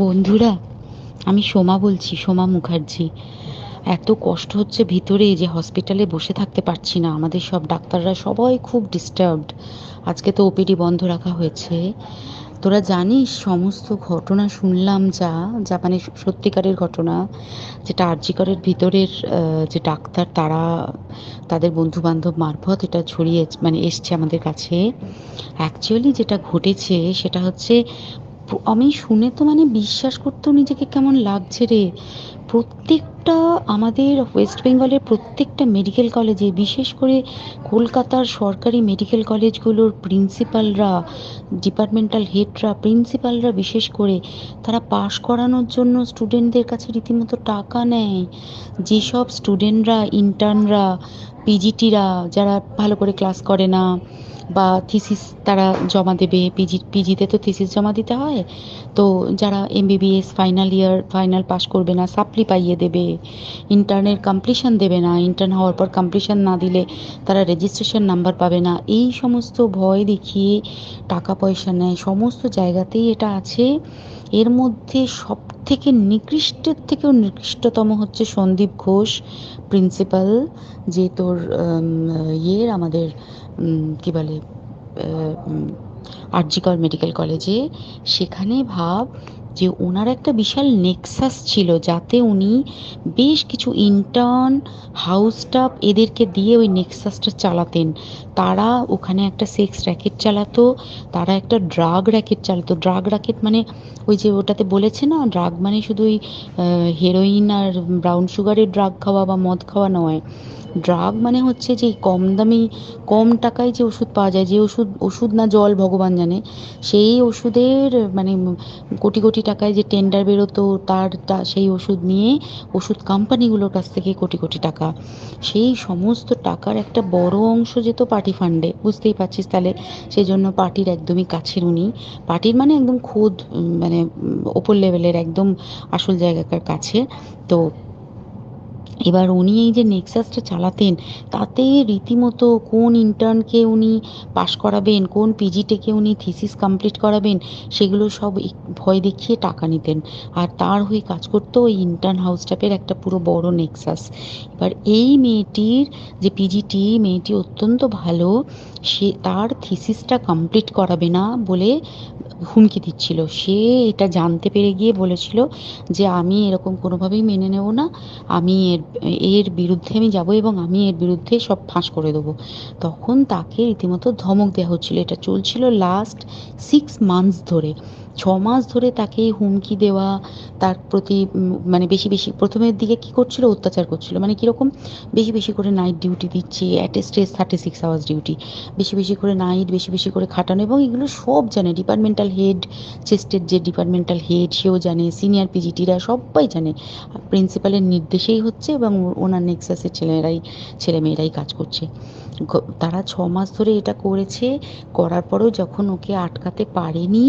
বন্ধুরা, আমি সোমা বলছি, সোমা মুখার্জি। এত কষ্ট হচ্ছে ভিতরে যে হসপিটালে বসে থাকতে পারছি না। আমাদের সব ডাক্তাররা সবাই খুব ডিস্টার্বড। আজকে তো ওপিডি বন্ধ রাখা হয়েছে। তোরা জানিস সমস্ত ঘটনা শুনলাম, যা যা মানে সত্যিকারের ঘটনা, যেটা আরজি করের ভিতরের যে ডাক্তার তারা তাদের বন্ধু বান্ধব মারফত এটা ছড়িয়ে মানে এসছে আমাদের কাছে। অ্যাকচুয়ালি যেটা ঘটেছে সেটা হচ্ছে, আমি শুনে তো মানে বিশ্বাস করতেও নিজেকে কেমন লাগছে রে। প্রত্যেকটা আমাদের ওয়েস্ট বেঙ্গলের প্রত্যেকটা মেডিকেল কলেজে, বিশেষ করে কলকাতার সরকারি মেডিকেল কলেজগুলোর প্রিন্সিপালরা, ডিপার্টমেন্টাল হেডরা, প্রিন্সিপালরা বিশেষ করে, তারা পাশ করানোর জন্য স্টুডেন্টদের কাছে রীতিমতো টাকা নেয়। যেসব স্টুডেন্টরা, ইন্টার্নরা, পিজিটিরা যারা ভালো করে ক্লাস করে না বা থিসিস তারা জমা দেবে, পিজিতে তো থিসিস জমা দিতে হয়, তো যারা MBBS final year final pass করবে না সাপ্লি পাইয়ে দেবে, ইন্টার্নের কমপ্লিশন দেবে না, ইন্টার্ন হওয়ার পর কমপ্লিশন না দিলে তারা রেজিস্ট্রেশন নাম্বার পাবে না, এই সমস্ত ভয় দেখিয়ে টাকা পয়সা নেয়। সমস্ত জায়গাতেই এটা আছে। এর মধ্যে সব থেকে নিকৃষ্টের থেকেও নিকৃষ্টতম হচ্ছে সন্দীপ ঘোষ, প্রিন্সিপাল, যে তোর আমাদের কি বলে, আরজি কর মেডিকেল কলেজে। সেখানে ভাব যে ওনার একটা বিশাল নেক্সাস ছিল, যাতে উনি বেশ কিছু ইন্টার্ন, হাউস স্টাফ এদেরকে দিয়ে ওই নেক্সাসটা চালাতেন। তারা ওখানে একটা সেক্স র্যাকেট চালাতো, তারা একটা ড্রাগ র্যাকেট চালাতো। ড্রাগ র্যাকেট মানে ওই যে ওটাতে বলেছে না, ড্রাগ মানে শুধু ওই হেরোইন আর ব্রাউন সুগারের ড্রাগ খাওয়া বা মদ খাওয়া নয়। ড্রাগ মানে হচ্ছে যে কম দামি, কম টাকায় যে ওষুধ পাওয়া যায়, যে ওষুধ, ওষুধ না জল ভগবান জানে, সেই ওষুধের মানে কোটি কোটি টাকায় যে টেন্ডার বেরোতো, সেই ওষুধ নিয়ে ওষুধ কোম্পানিগুলোর কাছ থেকে কোটি কোটি টাকা, সেই সমস্ত টাকার একটা বড় অংশ যেত পার্টি ফান্ডে। বুঝতেই পারছিস তাহলে। সেই জন্য পার্টির একদমই কাছের উনি, পার্টির মানে একদম খোদ মানে ওপর লেভেলের একদম আসল জায়গাকার কাছে। তো এবার উনি এই যে নেক্সাসটা চালাতেন, তাতে রীতিমতো কোন ইন্টার্নকে উনি পাশ করাবেন, কোন পিজিটিকে উনি থিসিস কমপ্লিট করাবেন, সেগুলো সব ভয় দেখিয়ে টাকা নিতেন। আর তার হয়ে কাজ করতো ওই ইন্টার্ন হাউস স্টাফের একটা পুরো বড় নেক্সাস। এবার এই মেয়েটির, যে পিজিটি মেয়েটি অত্যন্ত ভালো, সে তার থিসিসটা কমপ্লিট করাবে না বলে হুমকি দিচ্ছিল। সে এটা জানতে পেরে গিয়ে বলেছিল যে আমি এরকম কোনোভাবেই মেনে নেব না, আমি এর এর বিরুদ্ধে আমি যাব এবং আমি এর বিরুদ্ধে সব ফাঁস করে দেবো। তখন তাকে রীতিমতো ধমক দেওয়া হচ্ছিল। এটা চলছিল লাস্ট 6 মান্থস ধরে। 6 মাস ধরে তাকে হুমকি দেওয়া, তার প্রতি মানে বেশি বেশি প্রথমের দিকে কি করছিল, অত্যাচার করছিল। মানে কীরকম, বেশি বেশি করে নাইট ডিউটি দিচ্ছে, at a stress 36 hours duty, বেশি বেশি করে নাইট, বেশি বেশি করে খাটানো, এবং এগুলো সব জানে ডিপার্টমেন্টাল হেড, চেস্টের যে ডিপার্টমেন্টাল হেড সেও জানে, সিনিয়র পিজিটিরা সবাই জানে। প্রিন্সিপালের নির্দেশেই হচ্ছে এবং ওনার নেক্সাসের ছেলেমেয়েরাই কাজ করছে। তারা 6 মাস ধরে এটা করেছে। করার পরেও যখন ওকে আটকাতে পারেনি,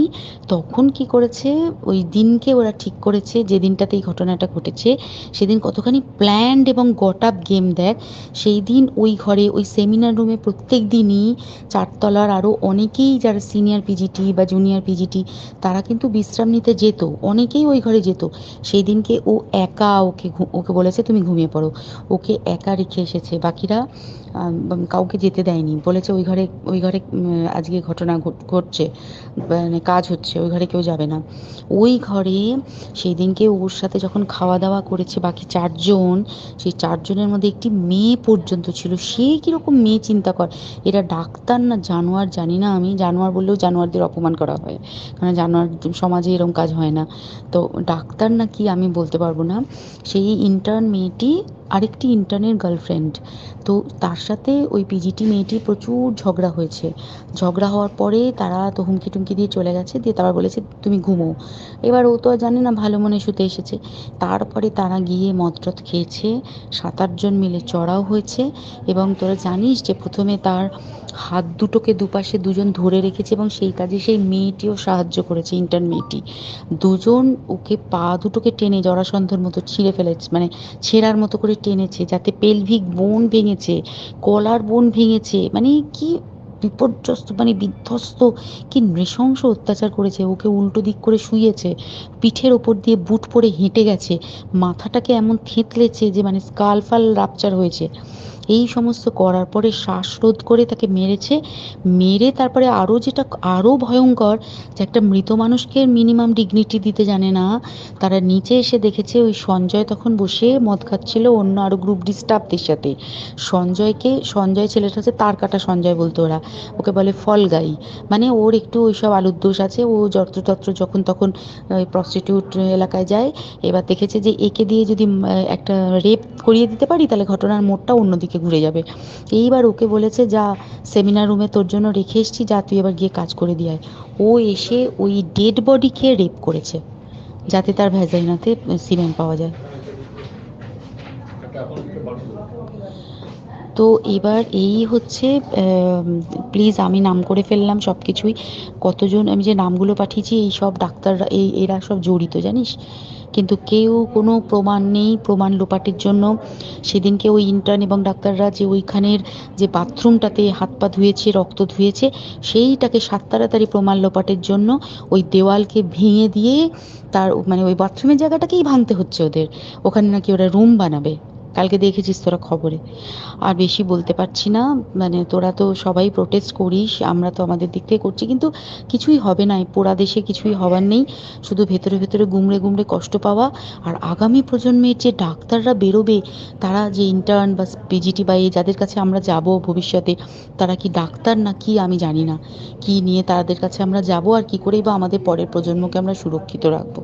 তখন কি করেছে, ওই দিনকে ওরা ঠিক করেছে, যে দিনটাতে এই ঘটনাটা ঘটেছে, সেদিন কতখানি প্ল্যান্ড এবং গট আপ গেম দেখ। সেই দিন ওই ঘরে, ওই সেমিনার রুমে প্রত্যেক দিনই চারতলার আরও অনেকেই যারা সিনিয়র পিজিটি বা জুনিয়র পিজিটি, তারা কিন্তু বিশ্রাম নিতে যেত, অনেকেই ওই ঘরে যেত। সেই দিনকে ও একা, ওকে বলেছে তুমি ঘুমিয়ে পড়ো, ওকে একা রেখে এসেছে। বাকিরা কাউকে যেতে দেয়নি, বলেছে ওই ঘরে আজকে ঘটনা ঘটছে, মানে কাজ হচ্ছে, ওই ঘরে কেউ যাবে না। ওই ঘরে সেই দিনকে ওর সাথে যখন খাওয়া দাওয়া করেছে বাকি 4 জন, সেই 4 জনের মধ্যে একটি মেয়ে পর্যন্ত ছিল। সে কিরকম মেয়ে চিন্তা কর। এরা ডাক্তার না জানোয়ার জানি না, আমি জানোয়ার বললেও জানোয়ারদের অপমান করা হয়, কারণ জানোয়ার সমাজে এরকম কাজ হয় না। তো ডাক্তার না কি আমি বলতে পারবো না। সেই ইন্টার্ন মেয়েটি আরেকটি ইন্টার্নের গার্লফ্রেন্ড। তো তার সাথে ওই পিজিটি মেয়েটি প্রচুর ঝগড়া হয়েছে। ঝগড়া হওয়ার পরে তারা তো হুমকি টুমকি দিয়ে চলে গেছে, দিয়ে তারপর বলেছে তুমি ঘুমো। এবার ও তো আর জানে না, ভালো মনে শুতে এসেছে। তারপরে তারা গিয়ে মদ টদ খেয়েছে, 7-8 জন মিলে চড়াও হয়েছে। এবং তোরা জানিস যে প্রথমে তার হাত দুটোকে দুপাশে 2 জন ধরে রেখেছে, এবং সেই কাজে সেই মেয়েটিও সাহায্য করেছে, ইন্টার্ন মেয়েটি। 2 জন ওকে পা দুটোকে টেনে জরাসন্ধর মতো ছিঁড়ে ফেলেছে, মানে ছেঁড়ার মতো করে টেনেছে, যাতে পেলভিক বোন ভেঙেছে, কলার বোন ভেঙেছে। মানে কি বিপর্যস্ত মানে বিধ্বস্ত, কি নৃশংস অত্যাচার করেছে। ওকে উল্টো দিক করে শুইয়েছে, পিঠের ওপর দিয়ে বুট পরে হেঁটে গেছে, মাথাটাকে এমন থেঁতলেছে যে মানে স্কাল ফাল রাপচার হয়েছে। এই সমস্ত করার পরে শ্বাসরোধ করে তাকে মেরেছে। মেরে তারপরে আরও যেটা আরও ভয়ঙ্কর, যে একটা মৃত মানুষকে মিনিমাম ডিগনিটি দিতে জানে না, তারা নিচে এসে দেখেছে ওই সঞ্জয় তখন বসে মদ খাচ্ছিল অন্য আরও গ্রুপ ডি স্টাফদের সাথে। সঞ্জয় ছেলেটা হচ্ছে তার কাটা সঞ্জয় বলতো ওরা, ওকে বলে ফল গাই। মানে ওর একটু ওইসব আলুর দোষ আছে, ও যত্রতত্র যখন তখন প্রস্টিটিউট এলাকায় যায়। এবার দেখেছে যে একে দিয়ে যদি একটা রেপ করিয়ে দিতে পারি তাহলে ঘটনার মোড়টা অন্যদিকে ঘুরে যাবে। এইবার ওকে বলেছে, যা সেমিনার রুমে তোর জন্য রেখে এসেছি, যা তুই এবার গিয়ে কাজ করে দিয়ে আয়। ও এসে ওই ডেড বডিকে রেপ করেছে যাতে তার ভ্যাজাইনাতে সিমেন্ট পাওয়া যায়। তো এবার এই হচ্ছে, প্লিজ আমি নাম করে ফেললাম সব কিছুই। কতজন আমি যে নামগুলো পাঠিয়েছি এই সব ডাক্তাররা, এরা সব জড়িত জানিস। কিন্তু কেউ কোনো প্রমাণ নেই, প্রমাণ লোপাটের জন্য সেদিনকে ওই ইন্টার্ন এবং ডাক্তাররা যে ওইখানের যে বাথরুমটাতে হাত পা ধুয়েছে, রক্ত ধুয়েছে, সেইটাকে সাত তাড়াতাড়ি প্রমাণ লোপাটের জন্য ওই দেওয়ালকে ভেঙে দিয়ে তার মানে ওই বাথরুমের জায়গাটাকেই ভাঙতে হচ্ছে ওদের। ওখানে নাকি ওরা রুম বানাবে, কালকে দেখেছিস তোরা খবরে। আর বেশি বলতে পারছি না, মানে তোরা তো সবাই প্রোটেস্ট করিস, আমরা তো আমাদের দিক থেকে করছি, কিন্তু কিছুই হবে না, এই পোড়া দেশে কিছুই হবার নেই, শুধু ভেতরে ভেতরে গুমড়ে গুমড়ে কষ্ট পাওয়া। আর আগামী প্রজন্মের যে ডাক্তাররা বেরোবে, তারা যে ইন্টার্ন বা পিজিটি বা এই যাদের কাছে আমরা যাব ভবিষ্যতে, তারা কি ডাক্তার না কি আমি জানি না, কি নিয়ে তাদের কাছে আমরা যাব আর কি করেই বা আমাদের পরের প্রজন্মকে আমরা সুরক্ষিত রাখবো।